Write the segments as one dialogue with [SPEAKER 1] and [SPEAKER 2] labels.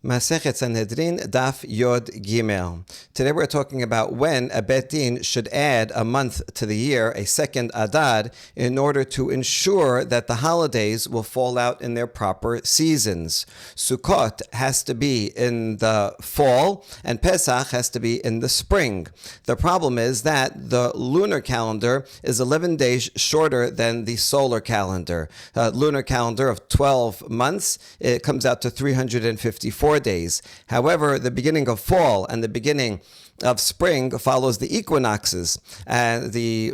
[SPEAKER 1] Masechet Sanhedrin, Daf Yod Gimel. Today we're talking about when a Bet Din should add a month to the year, a second Adad, in order to ensure that the holidays will fall out in their proper seasons. Sukkot has to be in the fall, and Pesach has to be in the spring. The problem is that the lunar calendar is 11 days shorter than the solar calendar. Lunar calendar of 12 months, it comes out to 354 days. However, the beginning of fall and the beginning of spring follows the equinoxes, and the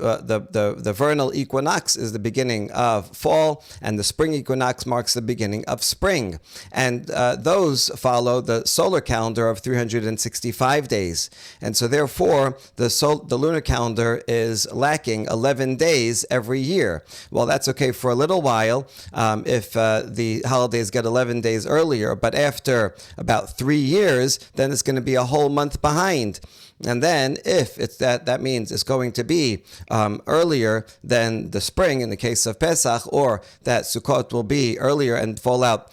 [SPEAKER 1] vernal equinox is the beginning of fall, and the spring equinox marks the beginning of spring, and those follow the solar calendar of 365 days, and so therefore the lunar calendar is lacking 11 days every year. Well, that's okay for a little while if the holidays get 11 days earlier, but after about 3 years, then it's going to be a whole month behind. And then if it's that means it's going to be earlier than the spring in the case of Pesach, or that Sukkot will be earlier and fall out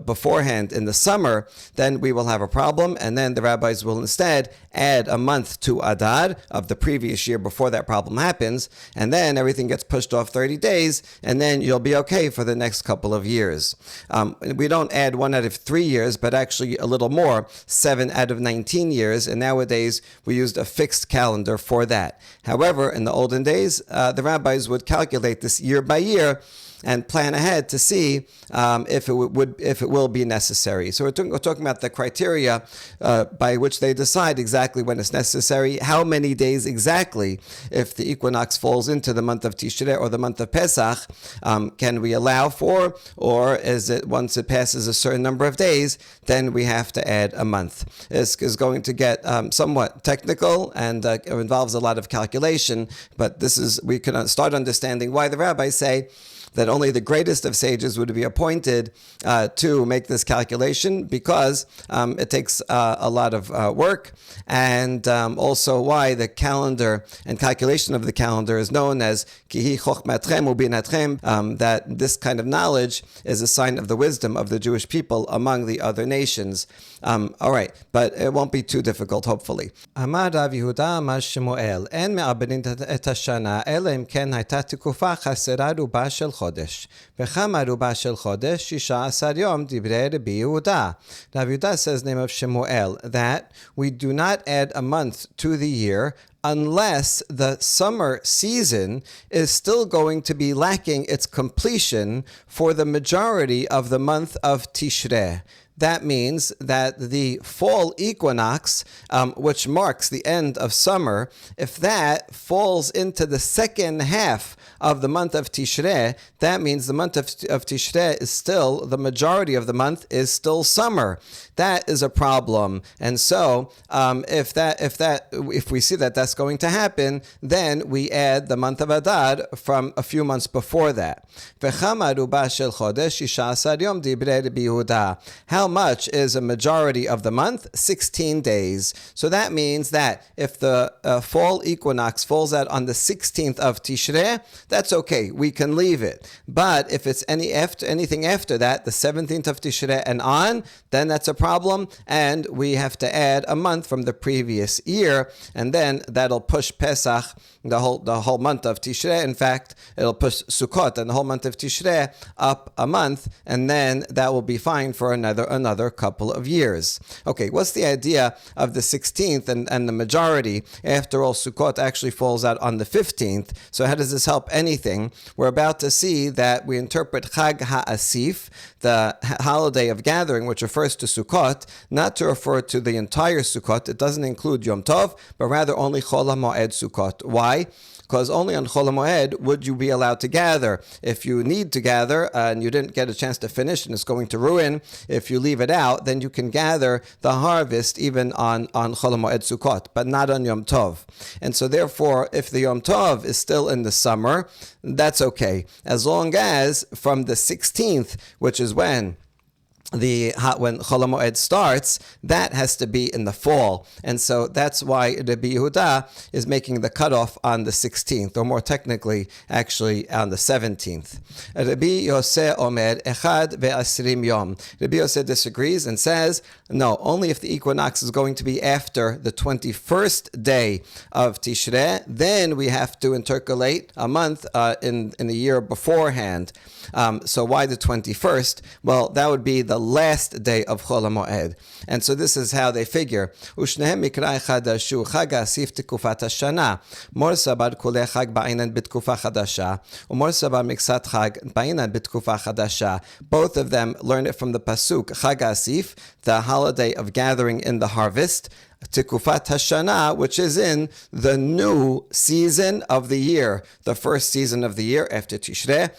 [SPEAKER 1] beforehand in the summer, then we will have a problem, and then the rabbis will instead add a month to Adar of the previous year before that problem happens, and then everything gets pushed off 30 days, and then you'll be okay for the next couple of years. We don't add 1 out of 3 years, but actually a little more, 7 out of 19 years, and nowadays we used a fixed calendar for that. However, in the olden days, the rabbis would calculate this year by year and plan ahead to see if it will be necessary. So we're talking about the criteria by which they decide exactly when it's necessary, how many days exactly, if the equinox falls into the month of Tishrei or the month of Pesach, can we allow for, or is it once it passes a certain number of days, then we have to add a month. This is going to get somewhat technical and it involves a lot of calculation, but we can start understanding why the rabbis say that only the greatest of sages would be appointed to make this calculation, because it takes a lot of work, and also why the calendar and calculation of the calendar is known as kihi chochmatchem ubinatchem, that this kind of knowledge is a sign of the wisdom of the Jewish people among the other nations. All right, but it won't be too difficult, hopefully. Amar Rav Yehuda Amar Shemuel, en me'aberin et hashana, ela im ken hayta tekufa chasera ruba shel chodesh. V'chama ruba shel chodesh, 16 yom, divrei Rabbi Yehuda. Rav Yehuda says, name of Shemuel, that we do not add a month to the year unless the summer season is still going to be lacking its completion for the majority of the month of Tishrei. That means that the fall equinox, which marks the end of summer, if that falls into the second half of the month of Tishrei, that means the month of Tishrei is still, the majority of the month is still summer. That is a problem. And so, if we see that that's going to happen, then we add the month of Adar from a few months before that. How much is a majority of the month? 16 days. So that means that if the fall equinox falls out on the 16th of Tishrei, that's okay. We can leave it. But if it's anything after that, the 17th of Tishrei and on, then that's a problem, and we have to add a month from the previous year, and then that'll push Pesach, the whole month of Tishrei. In fact, it'll push Sukkot and the whole month of Tishrei up a month, and then that will be fine for another couple of years. Okay, what's the idea of the 16th and the majority? After all, Sukkot actually falls out on the 15th, so how does this help anything? We're about to see that we interpret Chag HaAsif, the holiday of gathering, which refers to Sukkot, not to refer to the entire Sukkot. It doesn't include Yom Tov, but rather only Chol HaMoed Sukkot. Why? Because only on Chol HaMoed would you be allowed to gather. If you need to gather and you didn't get a chance to finish and it's going to ruin, if you leave it out, then you can gather the harvest even on Chol HaMoed Sukkot, but not on Yom Tov. And so therefore, if the Yom Tov is still in the summer, that's okay. As long as from the 16th, which is when when Chol HaMoed starts, that has to be in the fall. And so that's why Rabbi Yehuda is making the cutoff on the 16th, or more technically, actually on the 17th. Rabbi Yosef Omer, Echad ve'asrim yom. Rabbi Yosef disagrees and says, no, only if the equinox is going to be after the 21st day of Tishrei, then we have to intercalate a month in the year beforehand. So why the 21st? Well, that would be the last day of Chol HaMoed. And so this is how they figure. Ushnehem mikra chadashu chag asif tikufat hashana. Morsa bar kulei chag ba'inan bitkufa chadasha. Umorsa bar miksat chag ba'inan bitkufa chadasha. Both of them learn it from the pasuk Chag Asif, the holiday of gathering in the harvest, Tikufat Hashana, which is in the new season of the year, the first season of the year after Tishrei,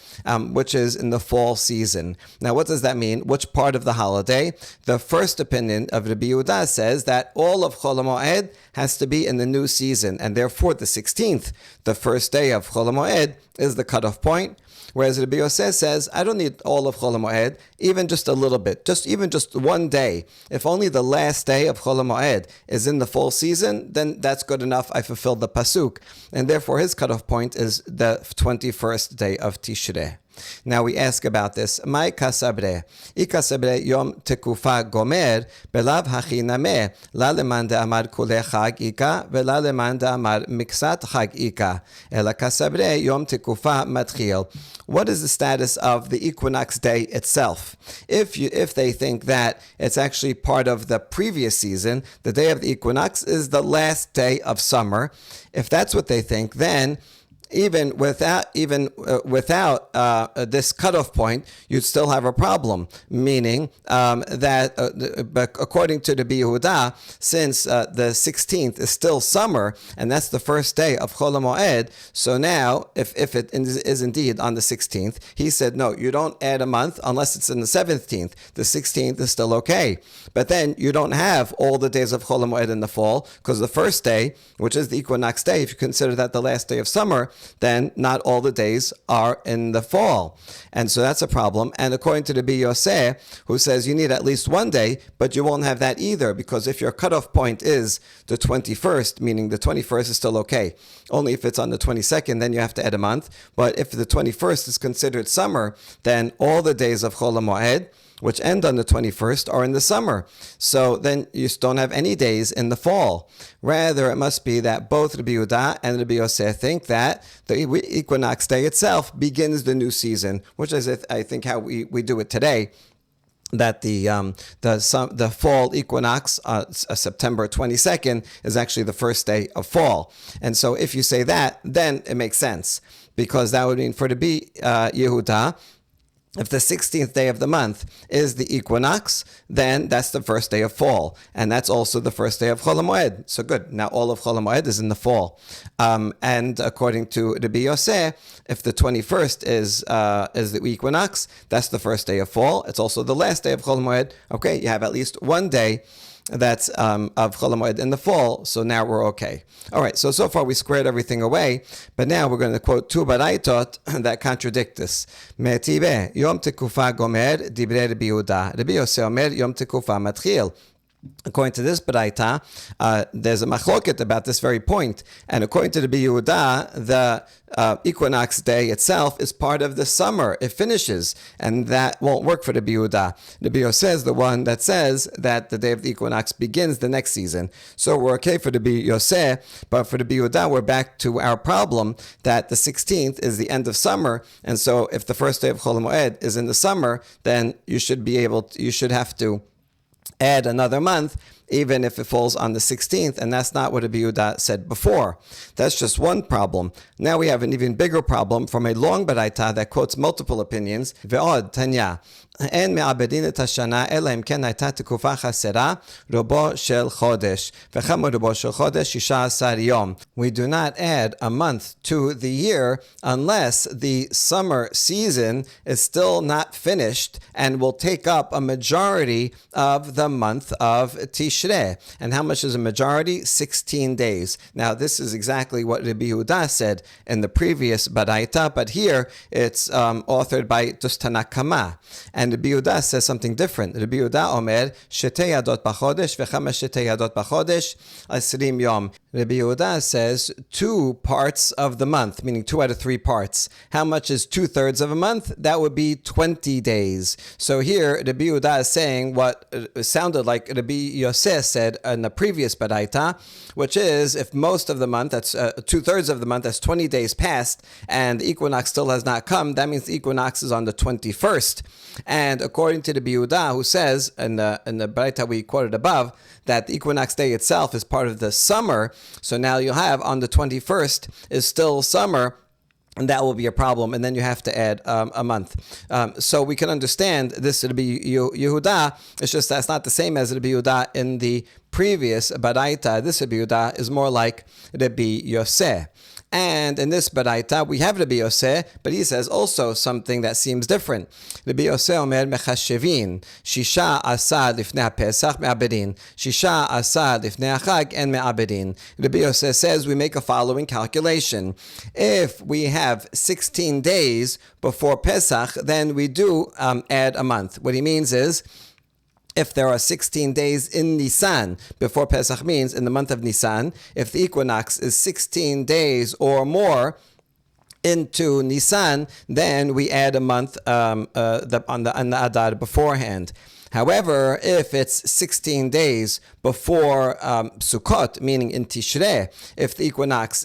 [SPEAKER 1] which is in the fall season. Now, what does that mean? Which part of the holiday? The first opinion of Rabbi Yehuda says that all of Chol HaMoed has to be in the new season, and therefore the 16th, the first day of Chol HaMoed, is the cutoff point. Whereas Rabbi Yosef says, I don't need all of Chol HaMoed, even just a little bit, even just one day. If only the last day of Chol HaMoed is in the fall season, then that's good enough. I fulfilled the pasuk. And therefore his cutoff point is the 21st day of Tishrei. Now we ask about this. Mai kasabre? Ikasabre yom tekufa gomer belav hachiname la leman de amar kule chag ika vela leman de amar miksat chag ika ela kasabre yom tekufa matchil. What is the status of the equinox day itself? If they think that it's actually part of the previous season, the day of the equinox is the last day of summer. If that's what they think, then even without this cutoff point, you'd still have a problem. Meaning that, according to the Yehuda, since the 16th is still summer, and that's the first day of Chol HaMoed, so now, if it is indeed on the 16th, he said, no, you don't add a month unless it's in the 17th. The 16th is still okay. But then you don't have all the days of Chol HaMoed in the fall, because the first day, which is the equinox day, if you consider that the last day of summer, then not all the days are in the fall. And so that's a problem. And according to the Rabbi Yosef, who says you need at least one day, but you won't have that either, because if your cutoff point is the 21st, meaning the 21st is still okay. Only if it's on the 22nd, then you have to add a month. But if the 21st is considered summer, then all the days of Chol HaMoed, which end on the 21st, are in the summer. So then you don't have any days in the fall. Rather, it must be that both Rabbi Yehuda and Rabbi Yosef think that the equinox day itself begins the new season, which is, I think, how we do it today. That the fall equinox, September 22nd, is actually the first day of fall. And so if you say that, then it makes sense. Because that would mean for the Yehuda, if the 16th day of the month is the equinox, then that's the first day of fall. And that's also the first day of Chol HaMoed. So good. Now all of Chol HaMoed is in the fall. And according to Rabbi Yosef, if the 21st is the equinox, that's the first day of fall. It's also the last day of Chol HaMoed. Okay, you have at least one day that's of Chol HaMoed in the fall, so now we're okay. All right, so far we squared everything away, but now we're going to quote two baraitot that contradict this. Me'tibe, Yom Tekufa Gomer, Dibre Rabbi Yehuda. Rabbi Yosef Omer, Yom Tekufa Matchil. According to this baraita, there's a machloket about this very point. And according to the Rabbi Yehuda, the equinox day itself is part of the summer. It finishes, and that won't work for the Rabbi Yehuda. The Rabbi Yosef is the one that says that the day of the equinox begins the next season. So we're okay for the Rabbi Yosef, but for the Rabbi Yehuda, we're back to our problem that the 16th is the end of summer. And so if the first day of Chol HaMoed is in the summer, then you should have to add another month, even if it falls on the 16th, and that's not what Rabbi Yehuda said before. That's just one problem. Now we have an even bigger problem from a long baraita that quotes multiple opinions. Ve'od, Tanya. אין מעבדין את השנה, אלא אם כן הייתה תקופה חסרה, רובו של חודש. וכמה רובו של חודש? 16 יום. We do not add a month to the year unless the summer season is still not finished and will take up a majority of the month of Tishrei. Tishrei. And how much is a majority? 16 days. Now, this is exactly what Rabbi Yehuda said in the previous Baraita, but here it's authored by Tanna Kama. And Rabbi Yehuda says something different. Rabbi Yehuda Omer, Shetei Yadot B'chodesh, V'chama Shetei Yadot B'chodesh, Asrim Yom. Rabbi Yehuda says 2 parts of the month, meaning 2 out of 3 parts. How much is 2/3 of a month? That would be 20 days. So here, Rabbi Yehuda is saying what sounded like Rabbi Yosef said in the previous Baraita, which is if most of the month, that's 2/3 of the month, that's 20 days past, and the equinox still has not come, that means the equinox is on the 21st. And according to Rabbi Yehuda, who says in the Baraita we quoted above, that the equinox day itself is part of the summer, so now you'll have on the 21st is still summer, and that will be a problem, and then you have to add a month. So we can understand this to be Yehuda. It's just that's not the same as Rabbi Yehuda in the previous Baraita. This Rabbi Yehuda is more like Rabbi Yosef. And in this Baraita, we have Rabbi Yosef, but he says also something that seems different. Rabbi Yosef omer mechashevin, shisha asar lifnei Pesach me'abedin, shisha asar lifnei Chag and me'abedin. Rabbi Yosef says we make a following calculation. If we have 16 days before Pesach, then we do add a month. What he means is, if there are 16 days in Nisan, before Pesach means in the month of Nisan, if the equinox is 16 days or more into Nisan, then we add a month on the Adar beforehand. However, if it's 16 days before Sukkot, meaning in Tishrei, if the equinox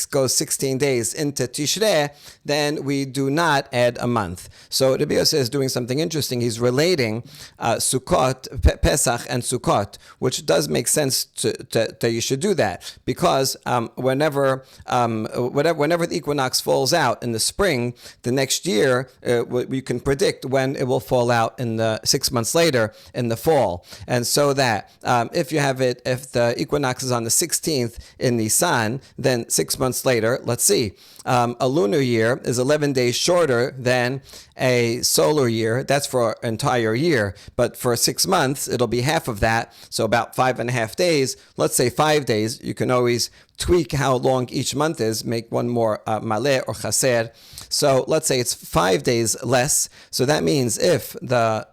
[SPEAKER 1] goes 16 days into Tishrei, then we do not add a month. So Rabbi Yosef is doing something interesting. He's relating Sukkot, Pesach, and Sukkot, which does make sense that you should do that, because whenever the equinox falls out in the spring, the next year we can predict when it will fall out in the 6 months later in the fall. And so that if the equinox is on the 16th in Nisan, then 6 months later, let's see, a lunar year is 11 days shorter than a solar year. That's for an entire year. But for 6 months, it'll be half of that. So about 5.5 days. Let's say 5 days. You can always tweak how long each month is, make one more maleh or chaser. So let's say it's 5 days less. So that means if the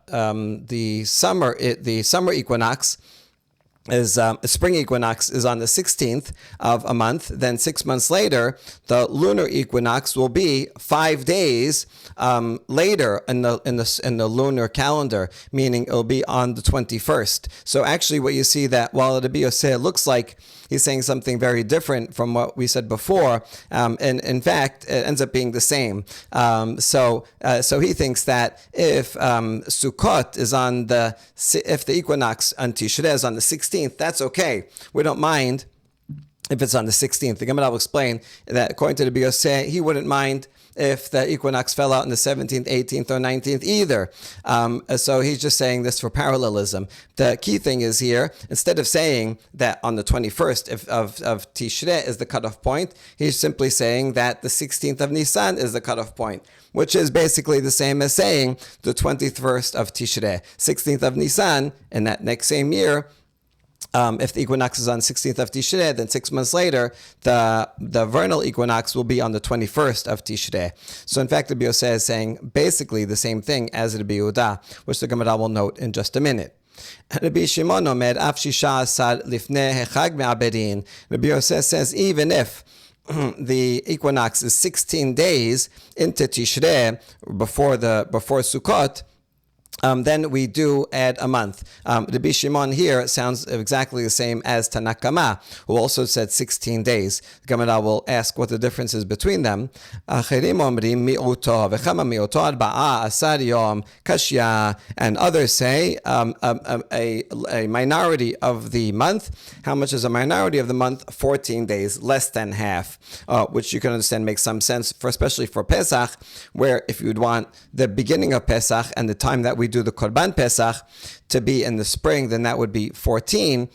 [SPEAKER 1] summer equinox is spring equinox is on the 16th of a month, then 6 months later, the lunar equinox will be 5 days later in the lunar calendar, meaning it'll be on the 21st. So actually, what you see that while the Rabbi Yosef looks like he's saying something very different from what we said before, and in fact, it ends up being the same. So he thinks that if Sukkot is if the equinox on Tishrei is on the 16th, that's okay. We don't mind if it's on the 16th. The Gemara will explain that according to the Rabbi Yosef, he wouldn't mind if the equinox fell out on the 17th, 18th, or 19th either. So he's just saying this for parallelism. The key thing is here, instead of saying that on the 21st of Tishrei is the cutoff point, he's simply saying that the 16th of Nisan is the cutoff point, which is basically the same as saying the 21st of Tishrei. 16th of Nisan, in that next same year, if the equinox is on 16th of Tishrei, then 6 months later, the vernal equinox will be on the 21st of Tishrei. So in fact, Rabbi Yosef is saying basically the same thing as Rabbi Yehuda, which the Gemara will note in just a minute. Rabbi Shimon omer, af shisha asar lifnei hechag me'abedin. Rabbi Yosef says even if the equinox is 16 days into Tishrei before Sukkot, then we do add a month. Rabbi Shimon here sounds exactly the same as Tanna Kama, who also said 16 days. The Gemara will ask what the difference is between them. And others say a minority of the month. How much is a minority of the month? 14 days, less than half, which you can understand makes some sense, especially for Pesach, where if you would want the beginning of Pesach and the time that we do the Korban Pesach to be in the spring, then that would be 14.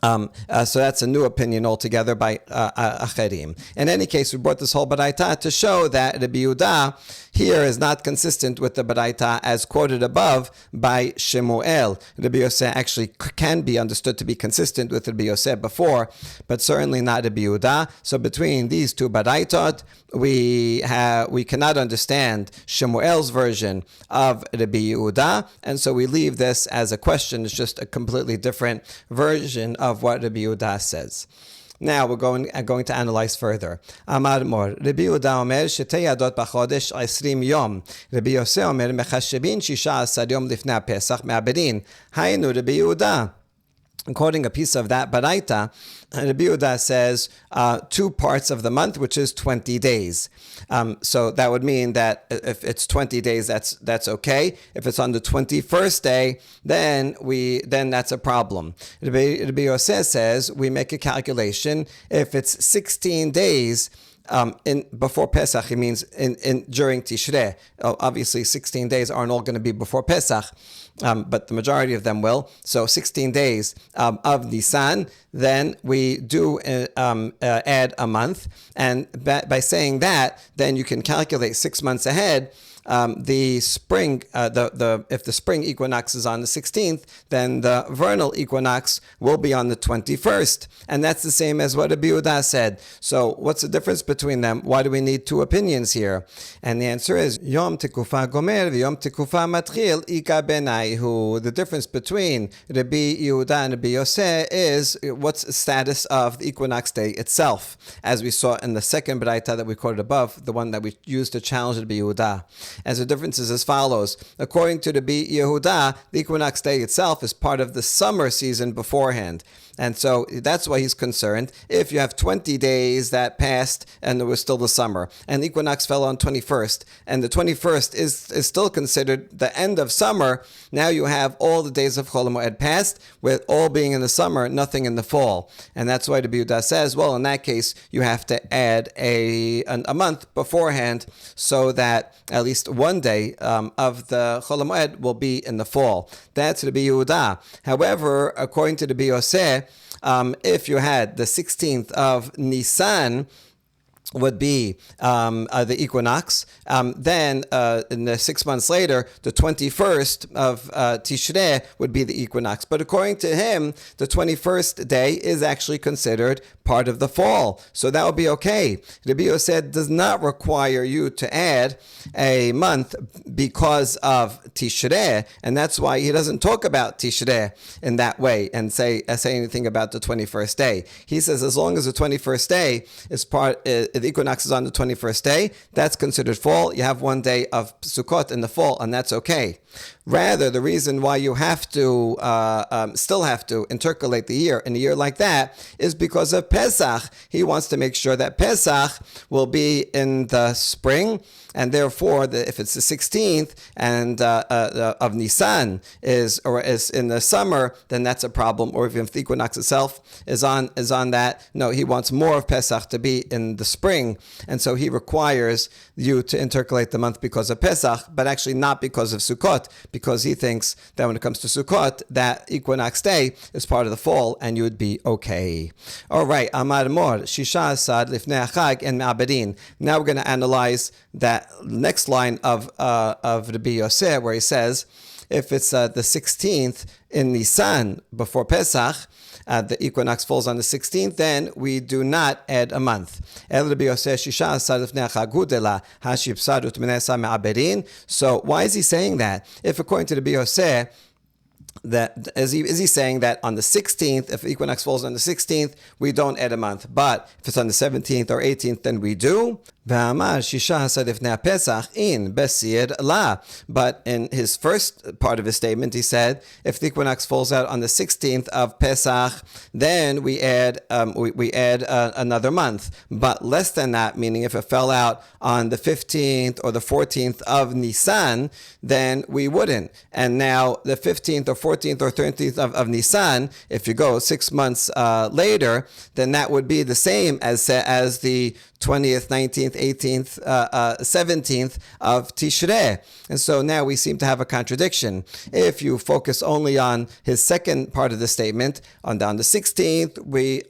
[SPEAKER 1] So that's a new opinion altogether by Acherim. In any case, we brought this whole Baraita to show that Rabbi Yehuda here is not consistent with the Baraita as quoted above by Shemuel. Rabbi Yosef actually can be understood to be consistent with Rabbi Yosef before, but certainly not Rabbi Yehuda. So between these two Baraitot, we cannot understand Shemuel's version of Rabbi Yehuda, and so we leave this as a question. It's just a completely different version of what Rabbi Yehuda says. Now we're going to analyze further. Amar Mor, Rabbi Yehuda omer shetei yadot b'chodesh 20 yom. Rabbi Yosef omer mechashebin 16 yom lifnei Pesach me'aberin. Haynu Rabbi Yehuda. Quoting a piece of that Baraita, Rabbi Yehuda says 2 parts of the month, which is 20 days. So that would mean that if it's 20 days, that's okay. If it's on the 21st day, then that's a problem. Rabbi Yosef says we make a calculation. If it's 16 days before Pesach, it means during Tishrei. Obviously, 16 days aren't all going to be before Pesach. But the majority of them will. So 16 days of Nisan, then we do add a month. And by saying that, then you can calculate 6 months ahead. The spring, if the spring equinox is on the 16th, then the vernal equinox will be on the 21st. And that's the same as what Rabbi Yehuda said. So what's the difference between them? Why do we need 2 opinions here? And the answer is, Yom Tekufa Gomer, Yom Tekufa Matchil, Ika Benaihu. The difference between Rabbi Yehuda and Rabbi Yosef is what's the status of the equinox day itself. As we saw in the second Baraita that we quoted above, the one that we used to challenge Rabbi Yehuda. And the difference is as follows. According to Rabbi Yehuda, the equinox day itself is part of the summer season beforehand. And so that's why he's concerned. If you have 20 days that passed and there was still the summer, and the equinox fell on 21st, and the 21st is still considered the end of summer, now you have all the days of Chol HaMoed passed, with all being in the summer, nothing in the fall. And that's why the Rabbi Yehuda says, well, in that case, you have to add a month beforehand so that at least one day of the Chol HaMoed will be in the fall. That's Rabbi Yehuda. However, according to the Rabbi Yosef, if you had the 16th of Nisan would be the equinox, then in the 6 months later, the 21st of Tishrei would be the equinox. But according to him, the 21st day is actually considered part of the fall. So that would be okay. Rabbi Yosef does not require you to add a month because of Tishrei, and that's why he doesn't talk about Tishrei in that way and say anything about the 21st day. He says as long as the 21st day is the equinox is on the 21st day, that's considered fall. You have 1 day of Sukkot in the fall, and that's okay. Rather, the reason why you have to still have to intercalate the year in a year like that is because of Pesach. He wants to make sure that Pesach will be in the spring, and therefore, if it's the 16th and of Nisan is in the summer, then that's a problem. Or even if the equinox itself is on that, no, he wants more of Pesach to be in the spring, and so he requires you to intercalate the month because of Pesach, but actually not because of Sukkot, because he thinks that when it comes to Sukkot, that equinox day is part of the fall, and you would be okay. All right, Amar Mor, Shisha Asad Lifnei Chag and Me'aberin. Now we're going to analyze that next line of Rabbi Yosef, where he says, if it's the 16th in Nisan before Pesach, the equinox falls on the 16th, then we do not add a month. So why is he saying that? If according to the Rabbi Yosef, is he saying that on the 16th, if the equinox falls on the 16th, we don't add a month, but if it's on the 17th or 18th, then we do? But in his first part of his statement, he said, if the equinox falls out on the 16th of Pesach, then we add another month. But less than that, meaning if it fell out on the 15th or the 14th of Nisan, then we wouldn't. And now the 15th or 14th or 13th of Nisan, if you go 6 months later, then that would be the same as the 20th, 19th, 16th, 18th, 17th of Tishrei. And so now we seem to have a contradiction. If you focus only on his second part of the statement, on the 16th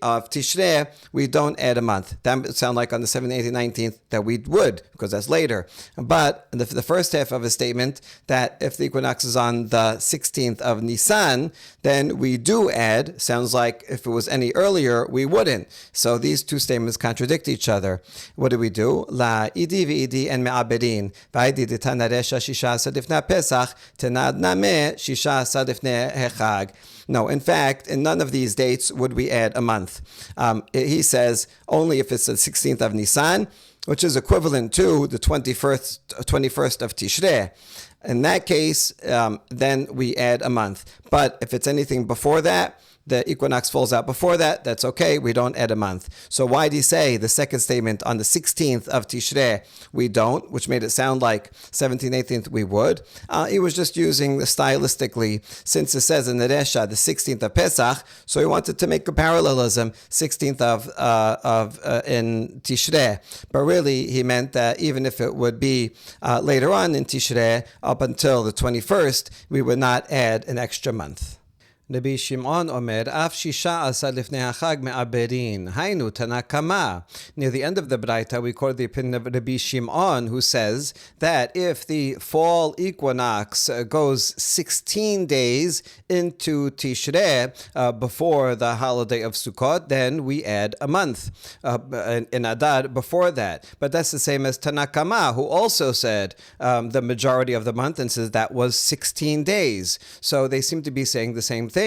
[SPEAKER 1] of Tishrei, we don't add a month. That would sound like on the 17th, 18th, 19th that we would, because that's later. But the first half of his statement, that if the equinox is on the 16th of Nisan, then we do add. Sounds like if it was any earlier, we wouldn't. So these two statements contradict each other. What do we do? La idi v'idi en me'aberin. V'idi d'tana resha shisha sadifna pesach, tenad name shisha sadifne hechag. No, in fact, in none of these dates would we add a month. He says only if it's the 16th of Nisan, which is equivalent to the 21st of Tishrei. In that case, then we add a month. But if it's anything before that, the equinox falls out before that, that's okay, we don't add a month. So why did he say the second statement on the 16th of Tishrei we don't, which made it sound like 17th, 18th we would? He was just using the stylistically, since it says in the Resha, the 16th of Pesach, so he wanted to make a parallelism, 16th in Tishrei. But really, he meant that even if it would be later on in Tishrei, up until the 21st, we would not add an extra month. Rabbi Shimon Omer, Af Shisha Asad Lifnei HaChag Me'aberin, Hainu Tanakama. Near the end of the Braita, we quote the opinion of Rabbi Shimon, who says that if the fall equinox goes 16 days into Tishrei before the holiday of Sukkot, then we add a month in Adar before that. But that's the same as Tanakama, who also said the majority of the month and says that was 16 days. So they seem to be saying the same thing.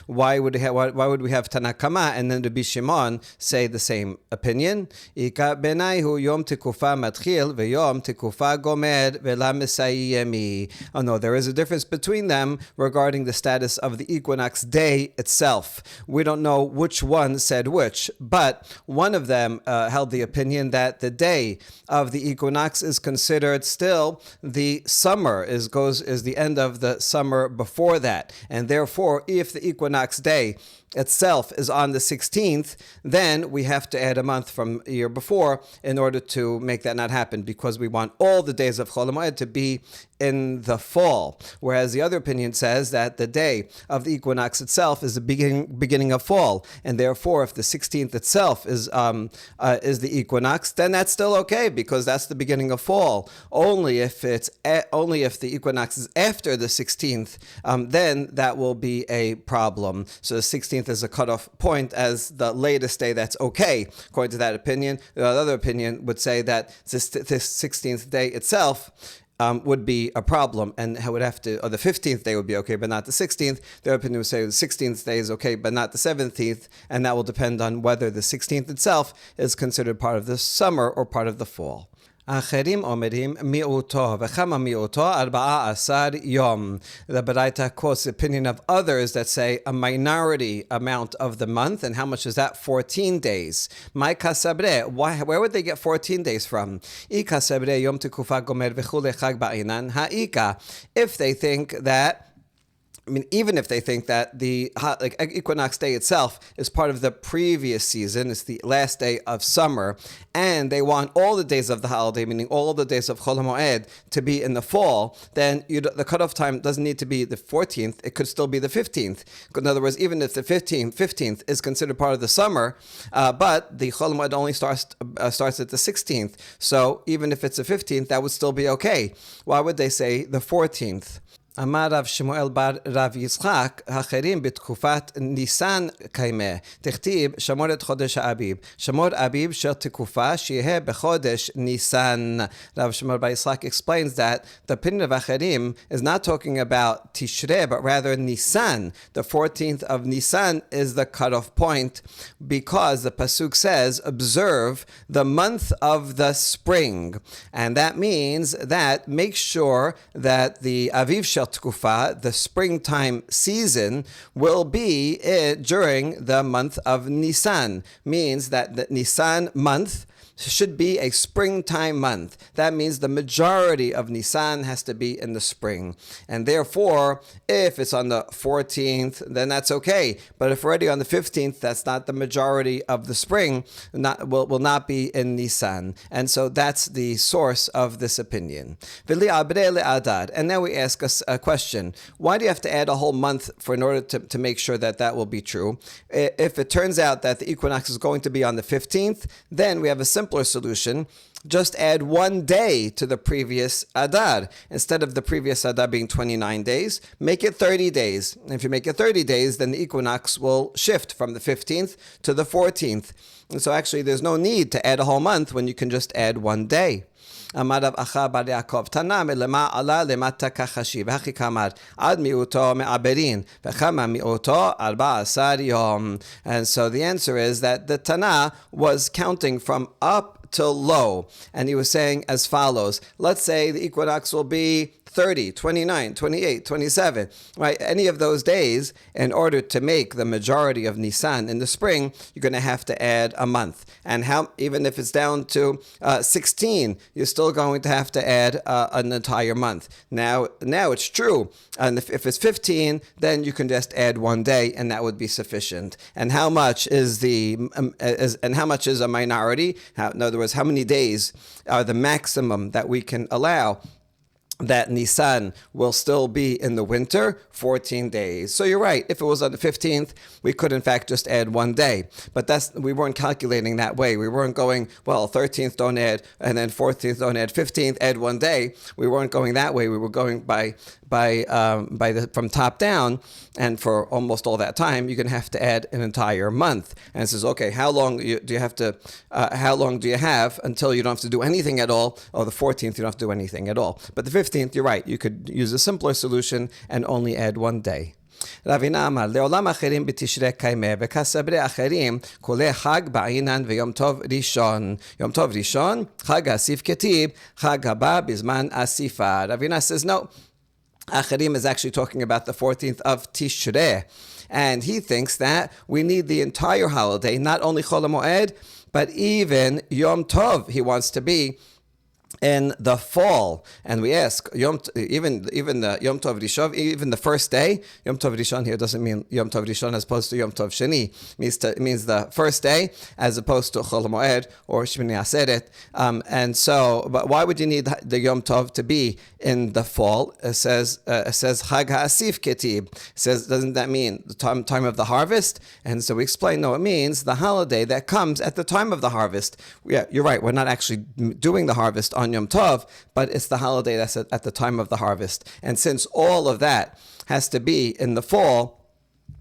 [SPEAKER 1] Why would we have Tanakama and then Rabbi Shimon say the same opinion? Ika benayhu yom tekufa matchil v'yom tekufa gomer v'la mesayemi. Oh no, there is a difference between them regarding the status of the equinox day itself. We don't know which one said which, but one of them held the opinion that the day of the equinox is considered still the summer, is the end of the summer before that, and therefore if the equinox day itself is on the 16th, then we have to add a month from a year before in order to make that not happen, because we want all the days of Chol HaMoed to be in the fall. Whereas the other opinion says that the day of the equinox itself is the beginning of fall, and therefore if the 16th itself is the equinox, then that's still okay, because that's the beginning of fall. Only if the equinox is after the 16th, then that will be a problem. So the 16th is a cutoff point as the latest day that's okay, according to that opinion. The other opinion would say that this 16th day itself would be a problem, and would have to, or the 15th day would be okay, but not the 16th. Their opinion would say the 16th day is okay, but not the 17th, and that will depend on whether the 16th itself is considered part of the summer or part of the fall. אחרים אומרים מיעוטו, וכמה מיעוטו 14 יום. The Baraita quotes the opinion of others that say a minority amount of the month, and how much is that? 14 days. Mai kasabre, where would they get 14 days from? I kasabre yom tekufa gomer v'chule chag ba'inan ha'ika. If they think that, even if they think that the equinox day itself is part of the previous season, it's the last day of summer, and they want all the days of the holiday, meaning all the days of Chol HaMoed, to be in the fall, then the cutoff time doesn't need to be the 14th, it could still be the 15th. In other words, even if the 15th is considered part of the summer, but the Chol HaMoed only starts at the 16th, so even if it's the 15th, that would still be okay. Why would they say the 14th? אמר רב שמואל בר רב יצחק, האחרים בתקופת ניסן קיימה, תכתיב שמור את חודש האביב, שמור אביב של תקופה שיהיה בחודש ניסן. Rav Shmuel bar Yitzchak explains that the opinion of Acherim is not talking about Tishrei, but rather Nisan. The 14th of Nisan is the cutoff point, because the pasuk says, observe the month of the spring. And that means that make sure that the Aviv Shel Tkufa, the springtime season, will be during the month of Nisan. Means that the Nisan month should be a springtime month. That means the majority of Nisan has to be in the spring. And therefore, if it's on the 14th, then that's okay. But if already on the 15th, that's not the majority of the spring, will not be in Nisan. And so that's the source of this opinion. And now we ask us a question. Why do you have to add a whole month in order to make sure that will be true? If it turns out that the equinox is going to be on the 15th, then we have a simpler solution. Just add 1 day to the previous Adar. Instead of the previous Adar being 29 days, make it 30 days. And if you make it 30 days, then the equinox will shift from the 15th to the 14th. And so actually there's no need to add a whole month when you can just add 1 day. אמר רב אחא בר יעקב, תנא מלמה עלה למטה כחשיב, הכי כאמר, עד מיעוטו מעברין, וכמה מיעוטו 14 יום. And so the answer is that the Tana was counting from up till low. And he was saying as follows. Let's say the equinox will be 30, 29, 28, 27, right? Any of those days, in order to make the majority of Nisan in the spring, you're going to have to add a month. And even if it's down to 16, you're still going to have to add an entire month. Now it's true. And if it's 15, then you can just add 1 day, and that would be sufficient. And how much is how much is a minority? In other words, how many days are the maximum that we can allow that Nisan will still be in the winter? 14 days. So you're right. If it was on the 15th, we could in fact just add 1 day. But we weren't calculating that way. We weren't going, 13th don't add, and then 14th don't add, 15th add 1 day. We weren't going that way. We were going from top down, and for almost all that time, you're going to have to add an entire month. And it says, okay, how long do you have until you don't have to do anything at all? Or the 14th, you don't have to do anything at all. But the 15th, you're right. You could use a simpler solution and only add 1 day. רבינה אמר, לעולם אחרים בתשרי קיימה, וכסברי אחרים, כולי חג בעינן ויום טוב ראשון. יום טוב ראשון, חג האסיף כתיב, חג הבא בזמן אסיפה. Ravina says, no. Acharim is actually talking about the 14th of Tishrei. And he thinks that we need the entire holiday, not only Chol HaMoed, but even Yom Tov he wants to be in the fall. And we ask, even the Yom Tov Rishon, even the first day, Yom Tov Rishon here doesn't mean Yom Tov Rishon as opposed to Yom Tov Sheni. It means the first day as opposed to Chol HaMoed or Shmini Aseret. And so, but why would you need the Yom Tov to be in the fall? It says Chag HaAsif Ketib. Says, doesn't that mean the time of the harvest? And so we explain, no, it means the holiday that comes at the time of the harvest. Yeah, you're right. We're not actually doing the harvest on Yom Tov, but it's the holiday that's at the time of the harvest. And since all of that has to be in the fall,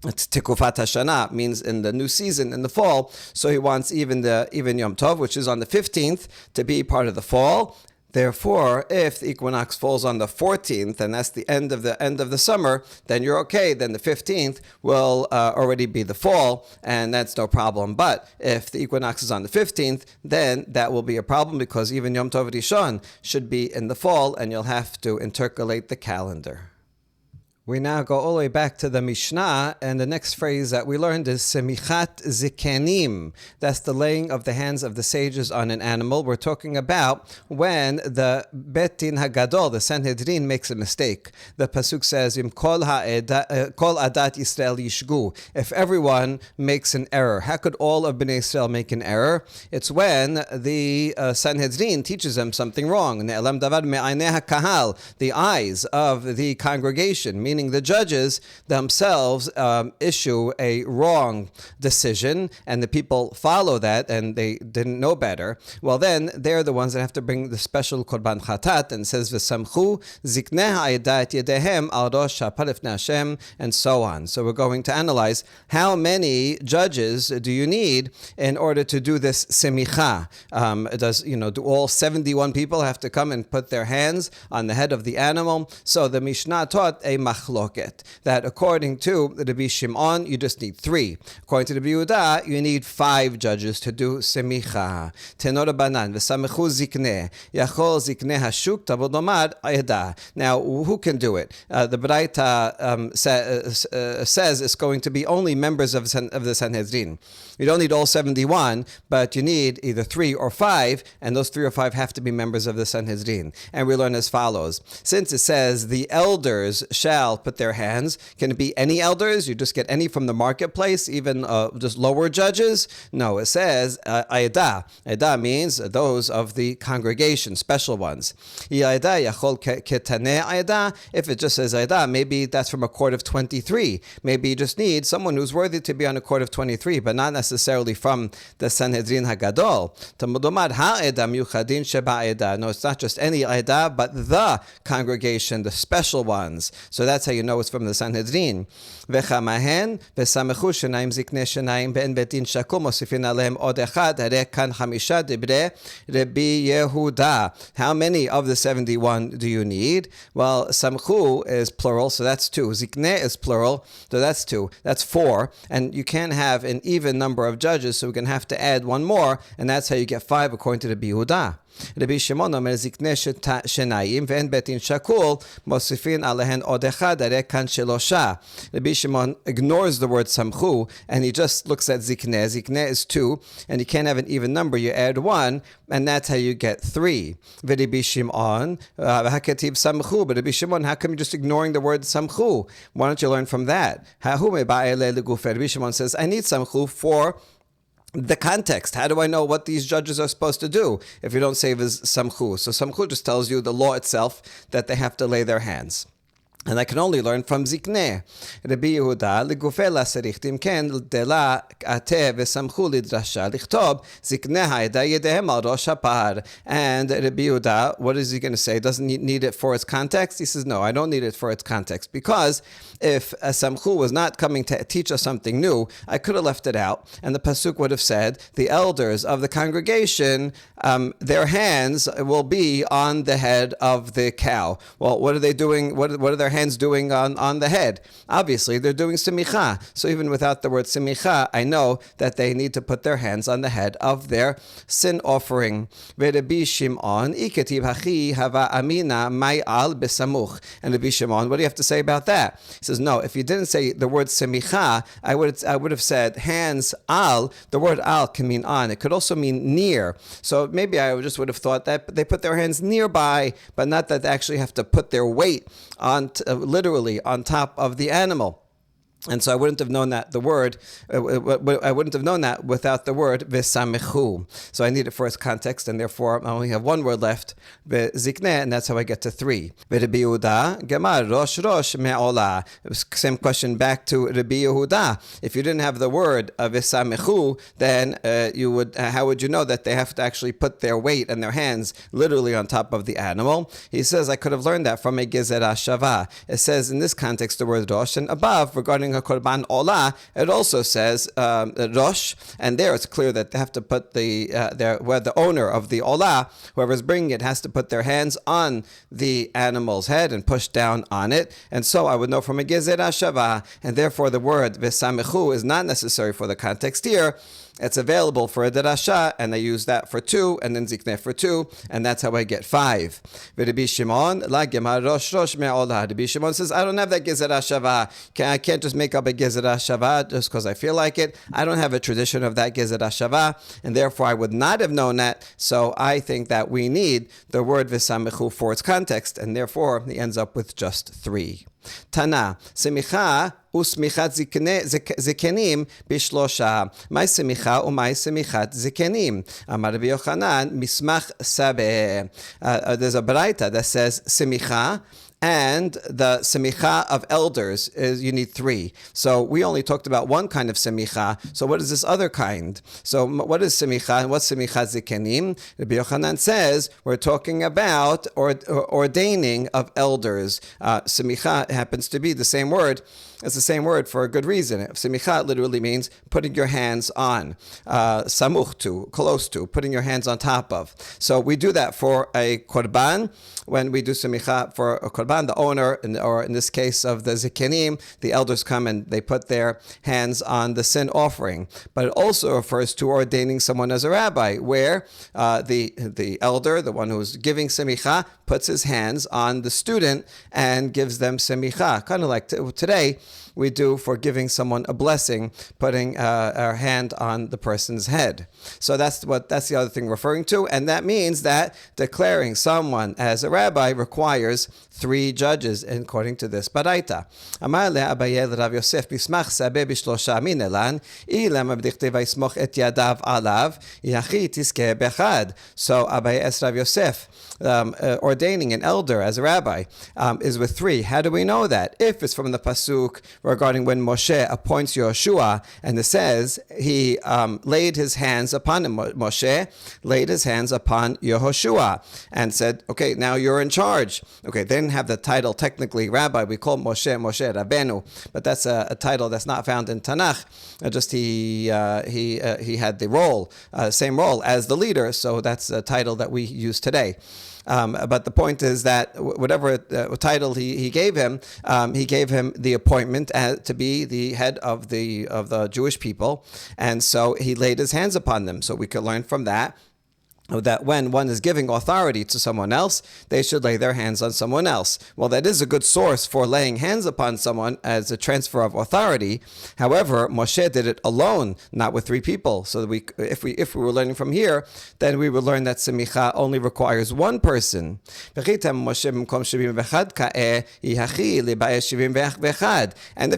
[SPEAKER 1] it's Tikufat Hashana, means in the new season, in the fall, so he wants even Yom Tov, which is on the 15th, to be part of the fall. Therefore, if the equinox falls on the 14th, and that's the end of the summer, then you're okay. Then the 15th will already be the fall, and that's no problem. But if the equinox is on the 15th, then that will be a problem because even Yom Tov Rishon should be in the fall, and you'll have to intercalate the calendar. We now go all the way back to the Mishnah, and the next phrase that we learned is Semichat Zikenim. That's the laying of the hands of the sages on an animal. We're talking about when the Bet Din Hagadol, the Sanhedrin, makes a mistake. The pasuk says, "Im kol adat Yisrael yishgu." If everyone makes an error, how could all of Bnei Israel make an error? It's when the Sanhedrin teaches them something wrong. Ne'elam davar me'aynei hakahal, the eyes of the congregation, meaning the judges themselves issue a wrong decision, and the people follow that, and they didn't know better. Well, then they're the ones that have to bring the special korban chatat, and says v'samchu ziknei ha'edah et yedehem al rosh ha'par lifnei Hashem, and so on. So we're going to analyze how many judges do you need in order to do this semicha. Do all 71 people have to come and put their hands on the head of the animal? So the Mishnah taught a machloket. That according to Rabbi Shimon, you just need 3. According to Rabbi Yehuda, you need 5 judges to do semicha. Tenor banan v'samechu zikneh yachol zikneh hashuk tavod lomad ayda. Now, who can do it? The Braita says it's going to be only members of the Sanhedrin. You don't need all 71, but you need either 3 or 5, and those 3 or 5 have to be members of the Sanhedrin. And we learn as follows. Since it says the elders shall put their hands, can it be any elders? You just get any from the marketplace, even just lower judges? No, it says ayda. Ayda means those of the congregation, special ones. If it just says ayda, maybe that's from a court of 23. Maybe you just need someone who's worthy to be on a court of 23, but not necessarily from the Sanhedrin Hagadol. No, it's not just any Aida, but the congregation, the special ones. So that's how you know it's from the Sanhedrin. V'chamahen v'samechu shenayim ziknei shenayim be'en betin shakul mosifin alehem od echad harei kan chamisha dibrei Rabbi Yehuda. How many of the 71 do you need? Well, samchu is plural, so that's 2. Ziknei is plural, so that's 2. That's 4. And you can't have an even number of judges, so we're going to have to add 1 more, and that's how you get 5 according to Rabbi Yehuda. Rabbi Shimon omer ziknei shenayim ve'en betin shakul mosifin alehen od echad harei kan shelosha. Rabbi Shimon ignores the word samchu, and he just looks at zikneh. Zikneh is 2, and you can't have an even number. You add 1, and that's how you get 3. Rabbi Shimon haketiv samchu. But Rabbi Shimon, how come you're just ignoring the word samchu? Why don't you learn from that? Rabbi Shimon says, I need samchu for the context. How do I know what these judges are supposed to do if you don't say samchu? So samchu just tells you the law itself, that they have to lay their hands. And I can only learn from Zikneh. Rabbi Yehuda, לגופי לסריכת, אם כן, דלה עתה וסמכו לדרשה, לכתוב, זקני העדה ידיהם על ראש הפר. And Rabbi Yehuda, what is he going to say? Doesn't he need it for its context? He says, no, I don't need it for its context. Because if a samchu was not coming to teach us something new, I could have left it out. And the pasuk would have said, the elders of the congregation, their hands will be on the head of the cow. Well, what are they doing? What are their hands doing on the head? Obviously, they're doing semicha. So even without the word semicha, I know that they need to put their hands on the head of their sin offering. Rabbi Shimon, iketiv hachi hava amina mai al besamuch. And Rabbi Shimon, what do you have to say about that? He says, no, if you didn't say the word semicha, I would have said hands al. The word al can mean on. It could also mean near. So maybe I just would have thought that they put their hands nearby, but not that they actually have to put their weight on literally on top of the animal. And so I wouldn't have known that I wouldn't have known that without the word v'samechu. So I need it for its context, and therefore I only have 1 word left, v'zikneh, and that's how I get to 3. V'Rabbi Yehuda, gemar rosh me'olah. Same question back to Rabbi Yehuda. If you didn't have the word v'samechu, then how would you know that they have to actually put their weight and their hands literally on top of the animal? He says, I could have learned that from a gezerah shava. It says in this context the word rosh, and above regarding a korban olah, it also says rosh, and there it's clear that they have to put where the owner of the olah, whoever's bringing it, has to put their hands on the animal's head and push down on it. And so I would know from a gezerah shava, and therefore the word v'samechu is not necessary for the context here. It's available for a derasha, and I use that for 2, and then zikneh for 2, and that's how I get 5. Rabbi Shimon, la gemar rosh me'olah. Rabbi Shimon says, I don't have that gezerah shava. I can't just make up a gezerah shava just because I feel like it. I don't have a tradition of that gezerah shava, and therefore I would not have known that. So I think that we need the word v'samechu for its context, and therefore he ends up with just 3. Tana, semicha וסמיכת זקנים בשלושה. מהי סמיכה ומהי סמיכת זקנים? אמר רבי יוחנן, מסמך סבא. There's a braita that says semicha, and the semicha of elders is you need 3. So we only talked about one kind of semicha. So what is this other kind? So what is semicha and what's semicha zikenim? Rabbi Yochanan says we're talking about ordaining of elders. Semicha happens to be the same word. It's the same word for a good reason. Semicha literally means putting your hands on, samuch to, close to, putting your hands on top of. So we do that for a korban. When we do semicha for a korban, Lavan, the owner, or in this case of the Zikanim, the elders come and they put their hands on the sin offering. But it also refers to ordaining someone as a rabbi, where the elder, the one who's giving semicha, puts his hands on the student and gives them semicha. Kind of like today we do for giving someone a blessing, putting our hand on the person's head. So that's the other thing referring to, and that means that declaring someone as a rabbi requires 3 judges, according to this Baraita. Amar le Abaye Rav Yosef bismach sabeh b'shlosha min elan ilam b'dichtei v'yismoch et yadav alav yachi tiskeh bechad. So Abaye es Rav Yosef ordaining an elder as a rabbi is with 3. How do we know that? If it's from the pasuk regarding when Moshe appoints Yoshua, and it says he laid his hands upon him. Moshe laid his hands upon Yehoshua and said, okay, now you're in charge. Okay, they didn't have the title technically rabbi. We call Moshe Rabbeinu, but that's a title that's not found in Tanakh. Just he had the role, same role as the leader, so that's a title that we use today. But the point is that whatever title he gave him the appointment to be the head of the Jewish people, and so he laid his hands upon them. So we could learn from that when one is giving authority to someone else, they should lay their hands on someone else. Well, that is a good source for laying hands upon someone as a transfer of authority. However, Moshe did it alone, not with 3 people. So if we were learning from here, then we would learn that semicha only requires 1 person. And if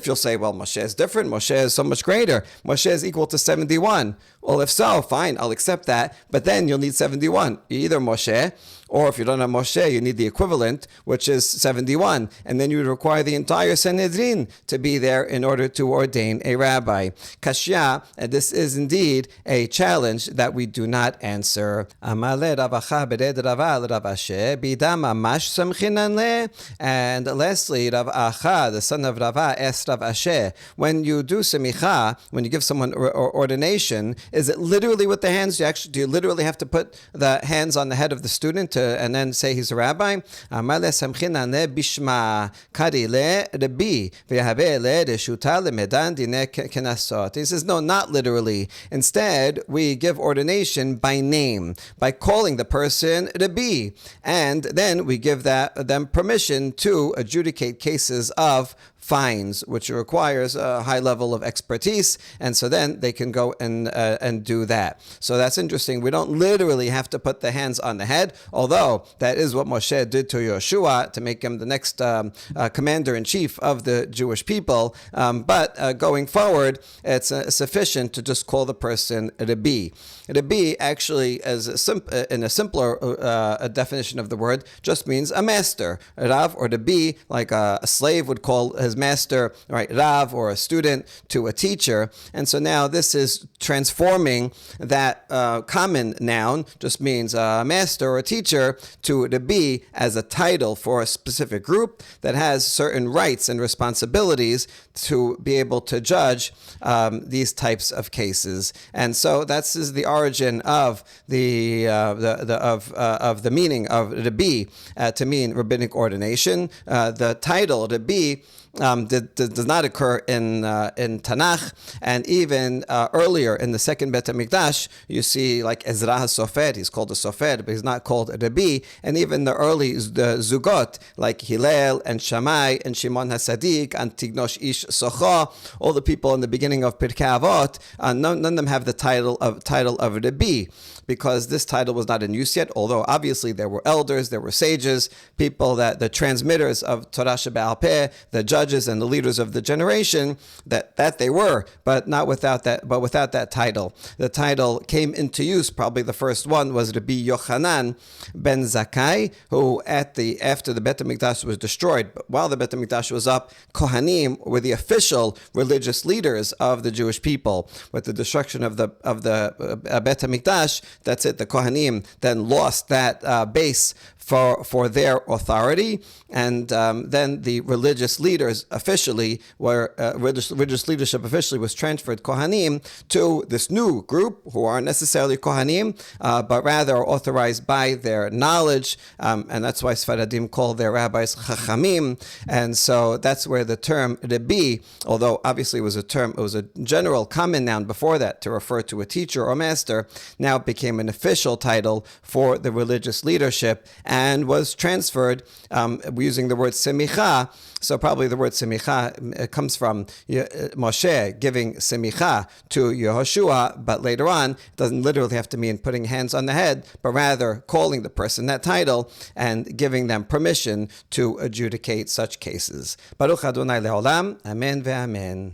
[SPEAKER 1] you'll say, well, Moshe is different, Moshe is so much greater, Moshe is equal to 71. Well, if so, fine, I'll accept that, but then you'll need 71. Either Moshe, or if you don't have Moshe, you need the equivalent, which is 71. And then you would require the entire Sanhedrin to be there in order to ordain a rabbi. Kashya, and this is indeed a challenge that we do not answer. And lastly, Rav Acha, the son of Rava, asked Rav Asher, when you do semicha, when you give someone ordination, is it literally with the hands? Do you literally have to put the hands on the head of the student and then say he's a rabbi? He says, no, not literally. Instead, we give ordination by name, by calling the person Rabbi, and then we give them permission to adjudicate cases of fines, which requires a high level of expertise, and so then they can go and do that. So that's interesting. We don't literally have to put the hands on the head, although that is what Moshe did to Yoshua to make him the next commander-in-chief of the Jewish people. But going forward, it's sufficient to just call the person Rabbi. Rabbi actually, in a simpler definition of the word, just means a master. Rav or Rabbi, like a slave would call his master, right, Rav, or a student to a teacher. And so now this is transforming that common noun, just means a master or a teacher, to Rabbi as a title for a specific group that has certain rights and responsibilities to be able to judge these types of cases. And so that's the origin of the meaning of Rabbi to mean rabbinic ordination. The title Rabbi does not occur in Tanakh, and even earlier in the second Bet HaMikdash, you see like Ezra HaSofer, he's called a Sofer, but he's not called a Rabbi, and even the early Zugot, like Hillel and Shammai and Shimon HaSadik and Tignosh Ish Socho, all the people in the beginning of Pirkei Avot, none of them have the title of Rabbi, because this title was not in use yet, although obviously there were elders, there were sages, people that the transmitters of Torah Shebe'al Peh, the judges and the leaders of the generation, that they were, but without that title. The title came into use, probably the first one was Rabbi Yochanan ben Zakkai, who after the Bet HaMikdash was destroyed, but while the Bet HaMikdash was up, Kohanim were the official religious leaders of the Jewish people. With the destruction of the Bet HaMikdash, that's it. The Kohanim then lost that base for their authority, and then the religious leaders leaders officially were, religious leadership officially was transferred, Kohanim, to this new group who aren't necessarily Kohanim, but rather are authorized by their knowledge, and that's why Sfaradim call their rabbis Chachamim, and so that's where the term Rebbe, although obviously it was a general common noun before that to refer to a teacher or master, now it became an official title for the religious leadership and was transferred using the word semicha. So probably the word semicha comes from Moshe giving semicha to Yehoshua, but later on it doesn't literally have to mean putting hands on the head, but rather calling the person that title and giving them permission to adjudicate such cases. Baruch Adonai le'olam, amen ve'amen.